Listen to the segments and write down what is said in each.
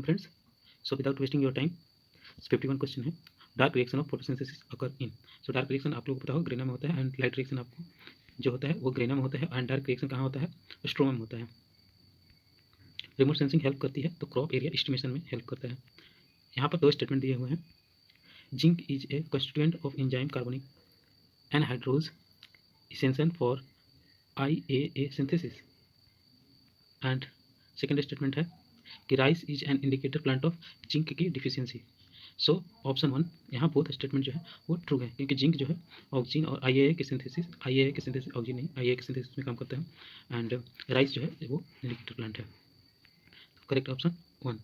Friends, so without wasting your time 51 question है। Dark reaction of photosynthesis occur in. So dark reaction आप लोगों को पता हो ग्रेना में होता है, एंड लाइट रिएक्शन आपको जो होता है वो ग्रेना में होता है, एंड डार्क रिएक्शन कहाँ होता है? स्ट्रोमा में होता है। रिमोट सेंसिंग हेल्प करती है तो क्रॉप एरिया एस्टिमेशन में हेल्प करता है। यहाँ पर दो स्टेटमेंट दिए हुए हैं। Zinc is a constituent of enzyme carbonic anhydrase essential for IAA synthesis. And second statement है कि rice is an indicator plant of zinc की डिफिशियंसी। सो ऑप्शन 1 यहाँ बोथ स्टेटमेंट जो है वो ट्रू है, क्योंकि जिंक जो है ऑक्सीजन और IAA के सिंथेसिस ऑक्सीजन नहीं, IAA के सिंथेसिस में काम करता है, एंड राइस जो है वो इंडिकेटर प्लांट है। तो correct option 1।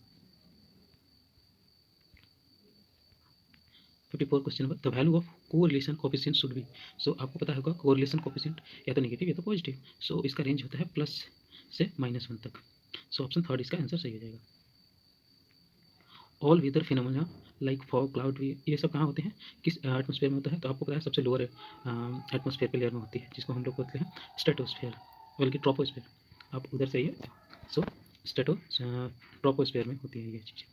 54 question number, the value of correlation coefficient should be. So आपको पता होगा कोरिलेशन कोफिशिएंट या तो नेगेटिव या तो पॉजिटिव। सो इसका रेंज होता है प्लस से -1 तक। सो ऑप्शन 3 इसका आंसर सही हो जाएगा। All weather phenomena like fog cloud, ये सब कहाँ होते हैं, किस एटमॉस्फेयर में होता है? तो आपको पता है सबसे लोअर एटमॉस्फेयर के लेयर में होती है, जिसको हम लोग बोलते हैं स्ट्रेटोस्फेयर, बल्कि ट्रोपोस्फेयर। आप उधर से ही है। सो स्ट्रेटो ट्रोपोस्फेयर में होती है ये चीज़ें।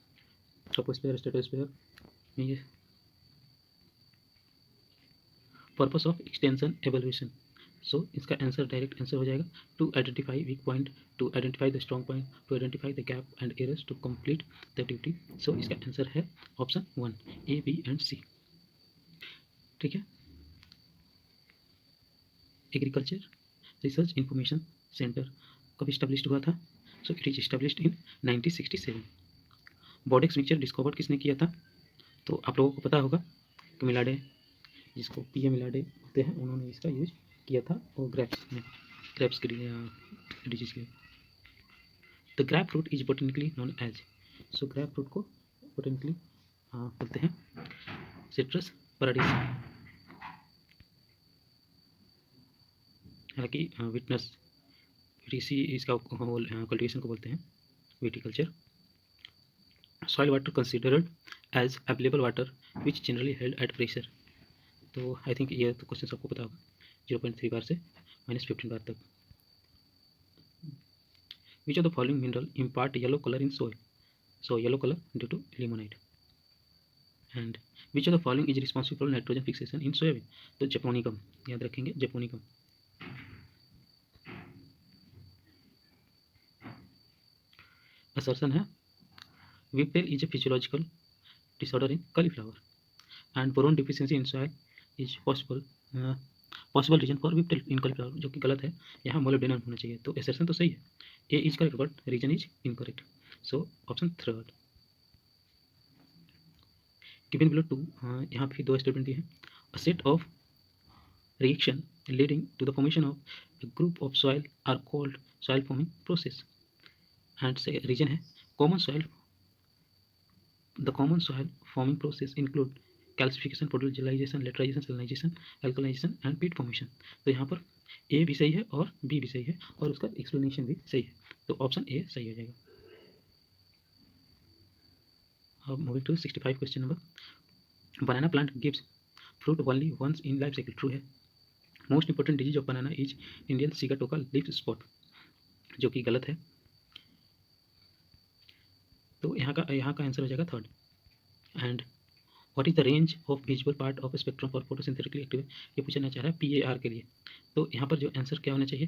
ट्रोपोस्फेयर स्ट्रेटोस्फेयर में ये purpose of extension evolution. So इसका आंसर डायरेक्ट आंसर हो जाएगा to identify weak point, to identify the strong point, to identify the gap and errors to complete the duty. So इसका आंसर है option 1 A, B and C। ठीक है। Agriculture research information centre कब establish हुआ था? So it is established in 1967। Bordeaux mixture discover किसने किया था? तो आप लोगों को पता होगा कि मिलाडे, जिसको पीए मिलाडे होते हैं, उन्होंने इसका यूज किया था और ग्रेप्स की डिजीज के। The grape fruit is botanically known as. So grape fruit को बोटेनिकली बोलते हैं सिट्रस पैराडिस। हालांकि विटनेस वीटीसी इसका कल्टीवेशन को बोलते हैं viticulture. Soil water considered as available water which generally held at pressure. तो आई थिंक ये तो क्वेश्चन सबको पता होगा। 0.3 बार से -15 बार तक। Which of the following mineral impart yellow colour in soil? So yellow colour due to limonite. And which of the following is responsible for nitrogen fixation in soybean? तो japonicum, याद रखेंगे जेपोनिकम। असर्शन है whiptail is a physiological disorder in cauliflower and boron deficiency in soil is possible reason for whiptail in cauliflower, जो कि गलत है। यहाँ molybdenum होना चाहिए। तो असर्शन तो सही है, A is correct but reason is incorrect. So option 3। Given below 2, यहाँ पे दो स्टेटमेंट दिए हैं। A set of reaction leading to the formation of a group of soil are called soil forming process, and say reason है common soil, the common soil forming process include calcification, protogenization, laterization, salinization, alkalization and peat formation। तो यहाँ पर ए भी सही है और B भी सही है और उसका एक्सप्लेनेशन भी सही है। तो ऑप्शन ए सही हो जाएगा। अब moving to 65 question number, banana plant gives fruit only once in life cycle. True है। Most important disease of banana is Indian Sigatoka leaf spot, जो कि गलत है। तो यहाँ का आंसर हो जाएगा 3। And what is the range of visual part of spectrum for photosynthetically active, ये पूछना चाह रहा है PAR के लिए। तो यहाँ पर जो आंसर क्या होना चाहिए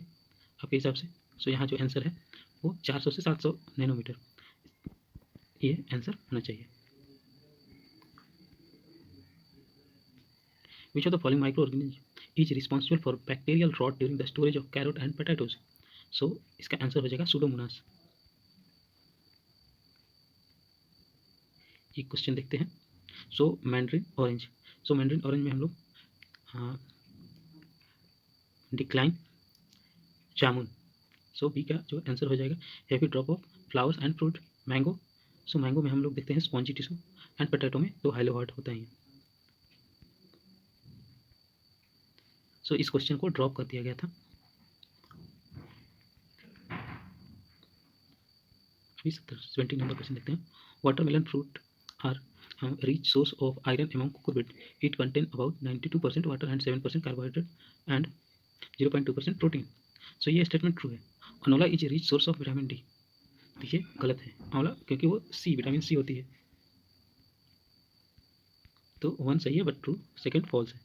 आपके हिसाब से? सो यहाँ जो आंसर है वो 400 से 700 नैनोमीटर, ये आंसर होना चाहिए। Which of the following micro organism is responsible for bacterial rot during the storage of carrot and potatoes? So इसका आंसर हो जाएगा सूडोमोनास। एक क्वेश्चन देखते हैं। So mandarin orange, so mandarin orange में हम लोग डिक्लाइन जामुन। सो बी का जो आंसर हो जाएगा heavy drop of flowers and fruit. Mango, so mango में हम लोग देखते हैं स्पॉन्जी टिश्यू, एंड पोटैटो में तो हाइलो हार्ट होता है। सो इस क्वेश्चन को ड्रॉप कर दिया गया था। अभी 70 नंबर क्वेश्चन देखते हैं। Watermelon fruit are rich source of iron among cucurbit. It contain about 92% water and 7% carbohydrate and 0.2% protein. So ये स्टेटमेंट ट्रू है। Aonla is a rich source of vitamin D. ये गलत है आंवला, क्योंकि वो सी विटामिन सी होती है। तो 1 सही है बट ट्रू, सेकंड फॉल्स है।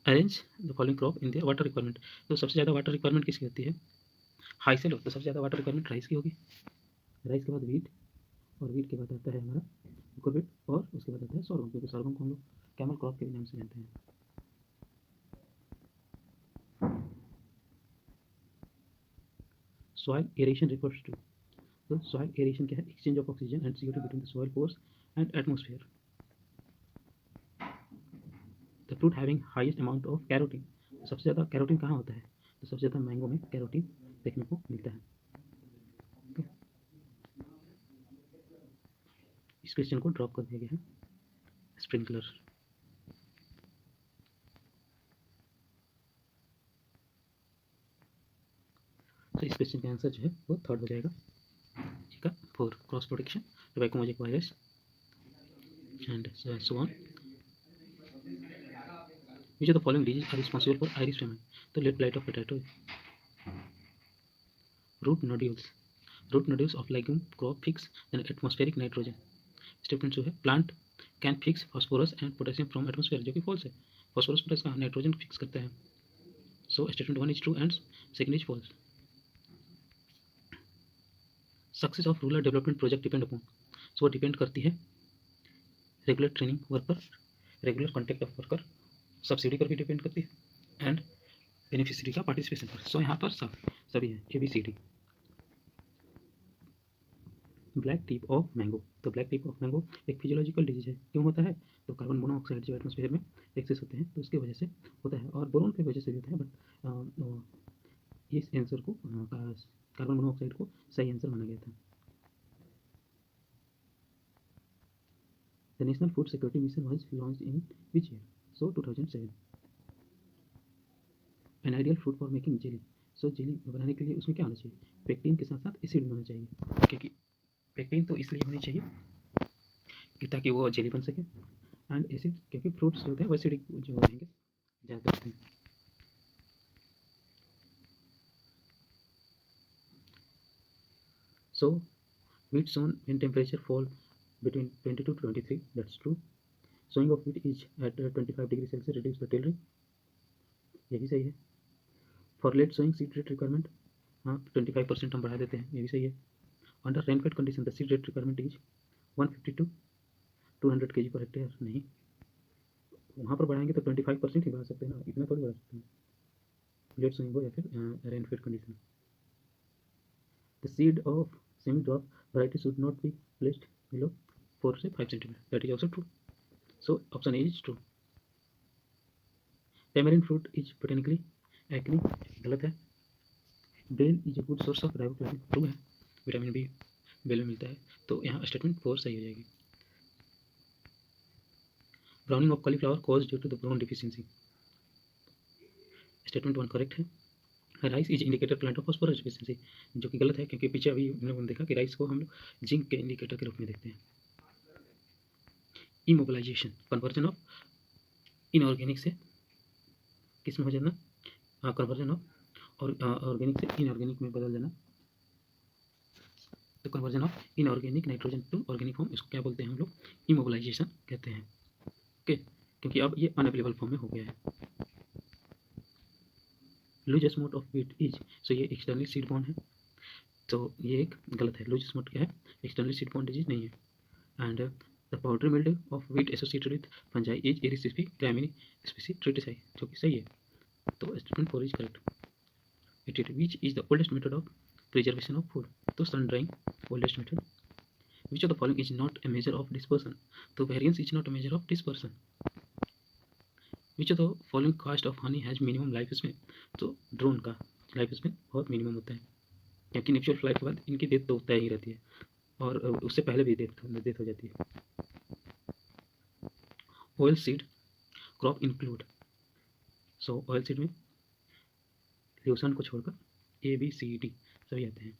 Arrange the following crop in their water requirement. तो सबसे ज़्यादा वाटर रिक्वायरमेंट किसकी होती है? हाई से लो, तो सबसे ज़्यादा वाटर रिक्वायरमेंट राइस की होगी। राइस के बाद वीट, और वीट के बाद आता है हमारा कोकोपीट, और उसके बाद आता है सोरगम, क्योंकि सोरगम को हम लोग कैमल क्रॉप के भी नाम से जानते हैं। सॉइल एरेशन रिफर्स टू, तो सॉइल एरेशन क्या है? Exchange of oxygen and CO2 between the soil pores and atmosphere. The fruit having highest amount of carotene, सबसे ज़्यादा कैरोटीन कहाँ होता है? तो सबसे ज़्यादा मैंगो में कैरोटीन देखने को मिलता है। Okay? इस क्वेश्चन को ड्रॉप कर दिया गया है। स्प्रिंकलर, तो इस क्वेश्चन का आंसर जो है वो थर्ड हो जाएगा। ठीक है, 4 cross protection, tuberculosis virus and so on. Which of the following diseases are responsible for iris famine? तो late blight of potato, root nodules, root nodules of legume crop fix then atmospheric nitrogen. Statement जो है plant can fix phosphorus and potassium from atmosphere, जो कि false है। Phosphorus potassium का nitrogen fix करता है। So statement 1 is true and second is false. Success of rural development project depend upon, so depend करती है regular training worker, regular contact of worker, subsidy पर भी डिपेंड करती है, एंड बेनिफिशियरी का पार्टिसिपेशन पर। सो यहाँ पर सभी है ABCD। Black tip of mango, तो ब्लैक टिप ऑफ मैंगो एक फिजियोलॉजिकल डिजीज है। क्यों होता है? तो कार्बन मोनोऑक्साइड जो एटमॉस्फेयर में एक्सेस होते हैं तो उसकी वजह से होता है, और बोरोन की वजह से भी होता है, बट इस आंसर को कार्बन मोनोऑक्साइड को सही आंसर माना गया था। The national food security mission was launched in which year? So 2007। An ideal fruit for making jelly, so jelly बनाने के लिए उसमें क्या होना चाहिए? पेक्टिन के साथ साथ एसिड होना चाहिए, क्योंकि पेक्टिन तो इसलिए होनी चाहिए कि ताकि वो जेली बन सके, एंड एसिड क्योंकि फ्रूट्स जो होते हैं वो एसिडिक जो रहेंगे ज़्यादा होते हैं। So wheat sown when temperature fall between 22 to 23, that's true. Sowing of wheat is at 25 degrees Celsius reduce the tillering, यही सही है। For late sowing seed rate requirement, हाँ 25% हम बढ़ा देते हैं, ये भी सही है। Under rainfed condition the seed rate requirement is 150 to 200 kg per hectare, नहीं, वहाँ पर बढ़ाएंगे तो 25% ही बढ़ा सकते हैं ना, इतना थोड़ी बढ़ा सकते हैं, लेट सोइंग हो या फिर rainfed condition. The seed of semi-dwarf variety should not be placed below 4 से 5 cm, that is also true. So option A is true. Tamarind fruit is botanically acne, गलत है। Bael is a good source of riboflavin, true है, vitamin B बेल में मिलता है, तो यहाँ स्टेटमेंट 4 सही हो जाएगी। Browning of cauliflower cause due to the boron deficiency, statement 1 correct है। Rice is indicator plant of phosphorus deficiency, जो कि गलत है, क्योंकि पीछे अभी हम लोगों ने देखा कि राइस को हम लोग जिंक के इंडिकेटर के रूप में देखते हैं। इमोबिलाइजेशन, कन्वर्जन ऑफ इनऑर्गेनिक से किस में हो जाना? कन्वर्जन ऑफ ऑर्गेनिक से इनऑर्गेनिक में बदल जाना, तो conversion of inorganic nitrogen to organic form, इसको क्या बोलते हैं हम लोग? इमोबिलाइजेशन कहते हैं। ओके, क्योंकि अब ये अनअवेलेबल फॉर्म में हो गया है। Loose smut of wheat is, so ये एक्सटर्नली सीड बॉर्न है, तो ये एक गलत है। लूज स्मोट क्या है? एक्सटर्नली सीड बॉर्न डिजीज नहीं है। And the powder mildew of wheat associated with fungi is Erysiphe graminis species tritici, जो कि सही है, तो statement 4 is correct. It which is the oldest method of preservation of food, तो sun drying oldest method. Which of the following is not a measure of dispersion, तो variance is not a measure of dispersion. Which of the following caste of honey has minimum life span, तो drone का life span बहुत minimum होता है, क्योंकि natural flight के बाद इनकी डेथ तो तय ही रहती है, और उससे पहले भी डेथ हो जाती है। ऑयल सीड क्रॉप इंक्लूड, सो ऑयल सीड में ल्यूसन को छोड़कर ABCD सभी आते हैं।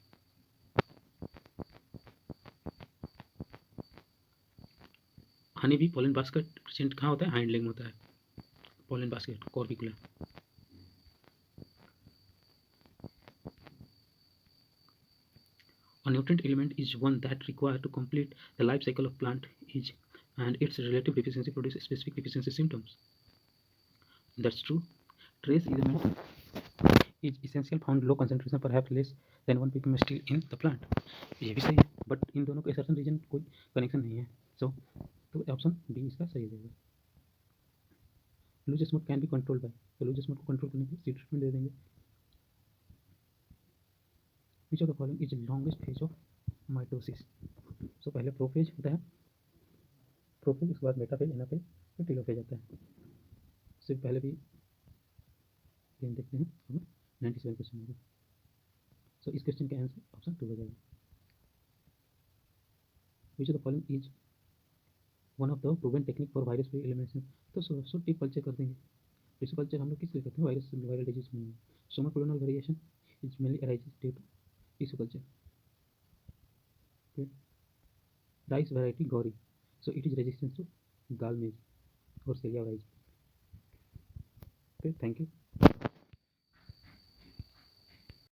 हनी भी पोलन बास्केट प्रेजेंट कहाँ होता है? हाइंड लेग में होता है, pollen basket corbicula. nutrient element is one that required to complete the life cycle of plant is, and its relative deficiency produces specific deficiency symptoms. That's true. Trace element is essential found low concentration, perhaps less than 1 ppm still in the plant. ये भी सही है, but in दोनों के certain reason कोई connection नहीं है. सो तो ऑप्शन बी इसका सही रहेगा. Loose smut can be control by, तो लूज स्मोक को कंट्रोल करने के लिए सीड ट्रीटमेंट दे देंगे. Which of the following is longest phase of mitosis. So पहले प्रोफेज होता है, प्रोफेज, उसके बाद मेटाफेज, एनाफेज, फिर टेलोफेज आता है. सिर्फ पहले भी देखते हैं. 97 क्वेश्चन होगा. सो इस क्वेश्चन का आंसर ऑप्शन 2 हो जाएगा. विच of the following is one of the proven technique for virus free elimination. तो टिप कल्चर कर देंगे. टिश्यू कल्चर हम लोग किस लिए करते हैं? वायरल डिजीज में. Somaclonal variation is mainly arises due to tissue culture. Rice variety Gauri, so it is resistance to gall midge और सेलिया राइस. Thank you.